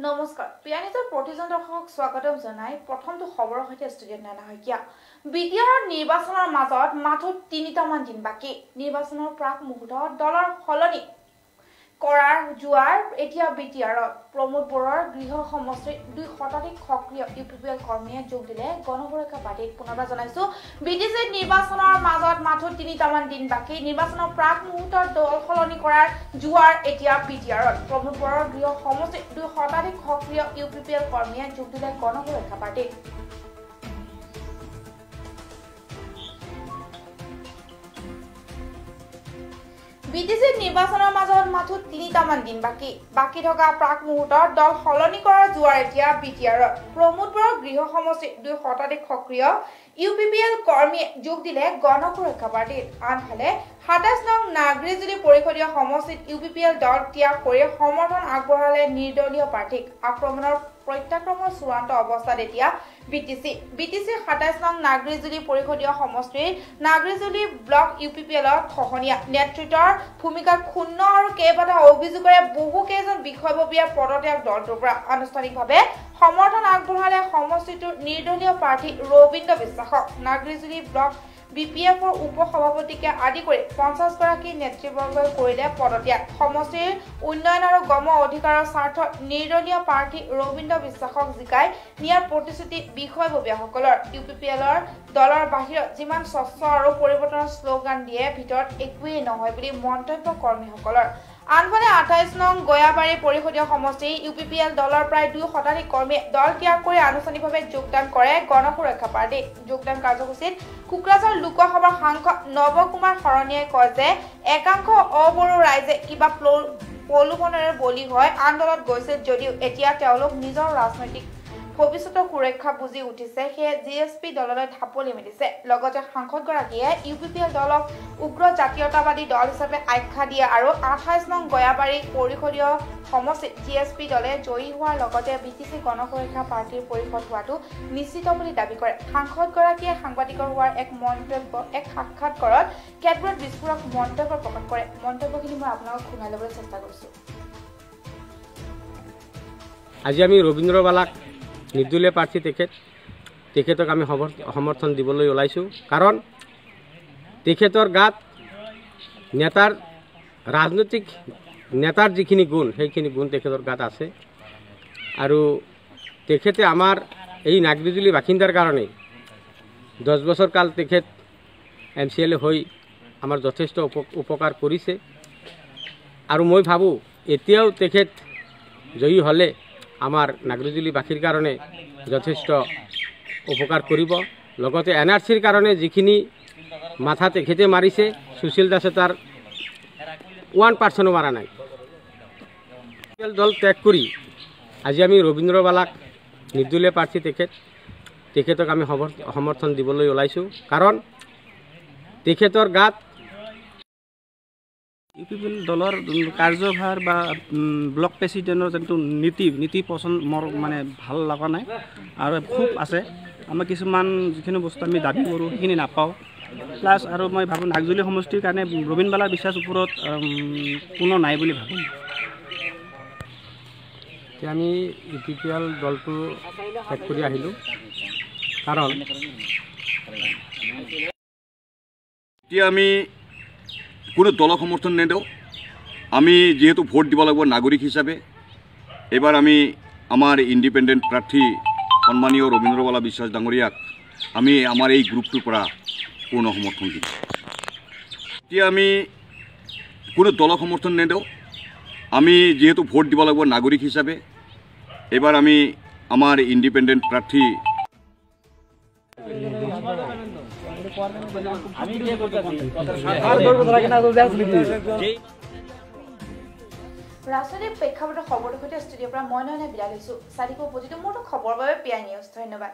নমস্কাৰ পিয়ানিজৰ প্ৰতিজন দৰ্শকক স্বাগতম জনাই প্ৰথমটো খবৰৰ সৈতে ষ্টুডিঅ'ত নানা শইকীয়া বিটিআৰৰ নিৰ্বাচনৰ মাজত মাত্ৰ ৩টামান দিন বাকী নিৰ্বাচনৰ প্ৰাক মুহূৰ্তত দলৰ সলনি কৰাৰ জোৱাৰ এতিয়া বিটিআৰত প্ৰমোদ বৰুৱাৰ গৃহ সমষ্টিৰ ২ শতাধিক সক্ৰিয় ইউপিপিএল কৰ্মীয়ে যোগ দিলে গণসুৰক্ষা পাৰ্টিত পুনৰবাৰ জনাইছো বিটিচিত নিৰ্বাচনৰ মাজত মাত্ৰ ৩টামান দিন বাকী নিৰ্বাচনৰ প্ৰাক মুহূৰ্তত দল সলনি কৰাৰ জোৱাৰ এতিয়া বিটিআৰত প্ৰমোদ বৰুৱাৰ গৃহ সমষ্টিৰ ২ শতাধিক সক্ৰিয় ইউপিপিএল কৰ্মীয়ে যোগ দিলে গণসুৰক্ষা পাৰ্টিত বিটিচিত নিৰ্বাচনৰ মাজত মাত্ৰ ৩টামান দিন বাকী থকা প্ৰাক মুহূৰ্তত দল সলনি কৰাৰ জোৱাৰ এতিয়া বিটিআৰত প্ৰমোদ বৰুৱাৰ গৃহ সমষ্টিৰ ২ শতাধিক সক্ৰিয় ইউপিপিএল কৰ্মীয়ে যোগ দিলে গণসুৰক্ষা পাৰ্টিত আনফালে ২৭ নং নাগৰিজুলি পৰিষদীয় সমষ্টিত ইউপিপিএল দল ত্যাগ কৰি সমৰ্থন আগবঢ়ালে নিৰ্দলীয় প্ৰাৰ্থীক আক্ৰমণৰ প্ৰত্যাক্ৰমৰ চূড়ান্ত অৱস্থাত এতিয়া বিটিচিৰ ২৭ নং নাগৰিজুলি পৰিষদীয় সমষ্টিৰ নাগৰিজুলি ব্লক ইউপিপিএলৰ খহনীয়া নেতৃত্বৰ ভূমিকাত ক্ষুণ্ণ আৰু কেইবাটাও অভিযোগেৰে বহুকেইজন বিষয়ববীয়া পদত্যাগ দলটোৰ পৰা আনুষ্ঠানিকভাৱে সমৰ্থন আগবঢ়ালে সমষ্টিটোৰ নিৰ্দলীয় প্ৰাৰ্থী ৰবীন্দ্ৰ বিশ্বাসক নাগৰিজুলি ব্লক বিপিএফৰ উপসভাপতিকে আদি কৰি ৫০ গৰাকী নেতৃবৰ্গই কৰিলে পদত্যাগ সমষ্টিৰ উন্নয়ন আৰু গম অধিকাৰৰ স্বাৰ্থত নিৰ্দলীয় প্ৰাৰ্থী ৰবীন্দ্ৰ বিশ্বাসক জিকাই নিয়াৰ প্ৰতিশ্ৰুতি বিষয়ববীয়াসকলৰ ইউপিপিএলৰ দলৰ বাহিৰত যিমান স্বচ্ছ আৰু পৰিৱৰ্তনৰ শ্লোগান দিয়ে ভিতৰত একোৱেই নহয় বুলি মন্তব্য কৰ্মীসকলৰ আনফালে ২৮ নং গয়াবাৰী পৰিষদীয় সমষ্টি ইউপিপিএল দলৰ প্ৰায় ২ শতাধিক কৰ্মীয়ে দল ত্যাগ কৰি আনুষ্ঠানিকভাৱে যোগদান কৰে গণসুৰক্ষা পাৰ্টিত যোগদান কাৰ্যসূচীত কোকৰাঝাৰ লোকসভাৰ সাংসদ নৱকুমাৰ শৰণীয়াই কয় যে একাংশ অবড়ো ৰাইজে কিবা প্ৰলোভনেৰে বলি হয় আন্দোলনত গৈছিল যদিও এতিয়া তেওঁলোক নিজৰ ৰাজনৈতিক ভৱিষ্যতৰ সুৰক্ষা বুজি উঠিছে সেয়ে জিএছপি দললৈ ঢাপলি মেলিছে লগতে সাংসদগৰাকীয়ে ইউপিপিএল দলক উগ্ৰ জাতীয়তাবাদী দল হিচাপে আখ্যা দিয়ে আৰু ২৮ নং গয়াবাৰী পৰিষদীয় সমষ্টিত জিএছপি দলে জয়ী হোৱাৰ লগতে বিটিচি গণসুৰক্ষা পাৰ্টিৰ পৰিষদ হোৱাটো নিশ্চিত বুলি দাবী কৰে সাংসদগৰাকীয়ে সাংবাদিকৰ হোৱাৰ এক সাক্ষাৎকাৰত কেতবোৰ বিস্ফোৰক মন্তব্য প্ৰকাশ কৰে মন্তব্যখিনি মই আপোনালোকক শুনাই ল'বলৈ চেষ্টা কৰিছোঁ আজি আমি ৰবীন্দ্ৰ বালাক নিৰ্দলীয় প্ৰাৰ্থী তেখেতক আমি সমৰ্থন দিবলৈ ওলাইছোঁ কাৰণ তেখেতৰ গাত নেতাৰ ৰাজনৈতিক নেতাৰ যিখিনি গুণ সেইখিনি গুণ তেখেতৰ গাত আছে আৰু তেখেতে আমাৰ এই নাগৰিজুলি বাসিন্দাৰ কাৰণে 10 বছৰ কাল তেখেত MCLA হৈ আমাৰ যথেষ্ট উপকাৰ কৰিছে আৰু মই ভাবোঁ এতিয়াও তেখেত জয়ী হ'লে আমাৰ নাগৰিজুলিবাসীৰ কাৰণে যথেষ্ট উপকাৰ কৰিব লগতে NRCৰ কাৰণে যিখিনি মাথা তেখেতে মাৰিছে সুশীল দাসে তাৰ 1% মাৰা নাই দল ত্যাগ কৰি আজি আমি ৰবীন্দ্ৰ বালাক নিৰ্দলীয় প্ৰাৰ্থী তেখেতক আমি সমৰ্থন দিবলৈ ওলাইছোঁ কাৰণ তেখেতৰ গাত ইউপিপিএল দলৰ কাৰ্যভাৰ বা ব্লক প্ৰেচিডেণ্টৰ যোনটো নীতি পচন্দ মোৰ মানে ভাল লগা নাই আৰু খুব আছে আমাৰ কিছুমান যিখিনি বস্তু আমি দাবী কৰোঁ সেইখিনি নাপাওঁ প্লাছ আৰু মই ভাবোঁ নাগজুলি সমষ্টিৰ কাৰণে ৰবীন্দ্ৰ বালা বিশ্বাস ওপৰত কোনো নাই বুলি ভাবোঁ এতিয়া আমি ইউপিপিএল দলটো ত্যাগ কৰি আহিলোঁ কাৰণ এতিয়া আমি কোনো দলক সমৰ্থন নিদিওঁ আমি যিহেতু ভোট দিব লাগিব নাগৰিক হিচাপে এবাৰ আমি আমাৰ ইণ্ডিপেণ্ডেণ্ট প্ৰাৰ্থী সন্মানীয় ৰবীন্দ্ৰ বালা বিশ্বাস ডাঙৰীয়াক আমি আমাৰ এই গ্ৰুপটোৰ পৰা পূৰ্ণ সমৰ্থন দিম এতিয়া আমি কোনো দলক সমৰ্থন নিদিওঁ আমি যিহেতু ভোট দিব লাগিব নাগৰিক হিচাপে এবাৰ আমি আমাৰ ইণ্ডিপেণ্ডেণ্ট প্ৰাৰ্থী ৰাজনৈতিক প্ৰেক্ষাপটৰ খবৰৰ সৈতে ষ্টুডিঅ'ৰ পৰা মই বিদায় লৈছোঁ চাৰিকো প্ৰতিটো মুহূৰ্তৰ খবৰৰ বাবে পিয়াই নিউজ ধন্যবাদ